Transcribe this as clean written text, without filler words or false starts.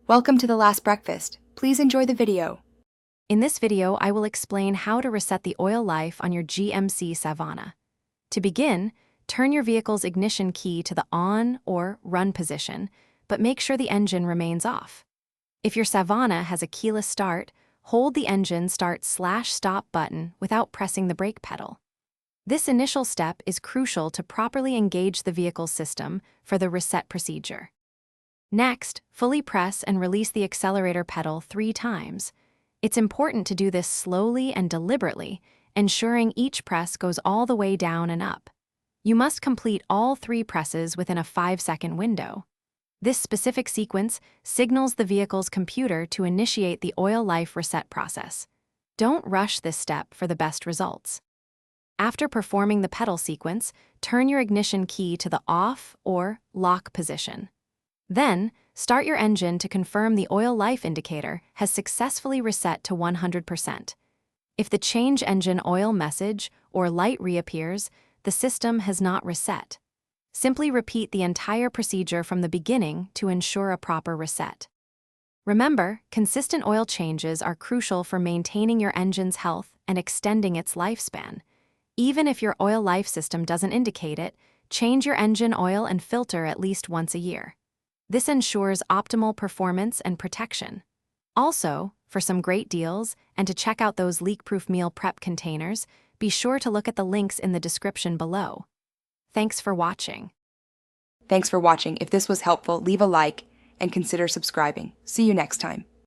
Welcome to The Last Breakfast. Please enjoy the video. In this video, I will explain how to reset the oil life on your GMC Savana. To begin, turn your vehicle's ignition key to the on or run position, but make sure the engine remains off. If your Savana has a keyless start, hold the engine start/stop button without pressing the brake pedal. This initial step is crucial to properly engage the vehicle's system for the reset procedure. Next, fully press and release the accelerator pedal 3 times. It's important to do this slowly and deliberately, ensuring each press goes all the way down and up. You must complete all 3 presses within a 5-second window. This specific sequence signals the vehicle's computer to initiate the oil life reset process. Don't rush this step for the best results. After performing the pedal sequence, turn your ignition key to the off or lock position. Then, start your engine to confirm the oil life indicator has successfully reset to 100%. If the change engine oil message or light reappears, the system has not reset. Simply repeat the entire procedure from the beginning to ensure a proper reset. Remember, consistent oil changes are crucial for maintaining your engine's health and extending its lifespan. Even if your oil life system doesn't indicate it, change your engine oil and filter at least once a year. This ensures optimal performance and protection. Also, for some great deals and to check out those leak-proof meal prep containers, be sure to look at the links in the description below. Thanks for watching. Thanks for watching. If this was helpful, leave a like and consider subscribing. See you next time.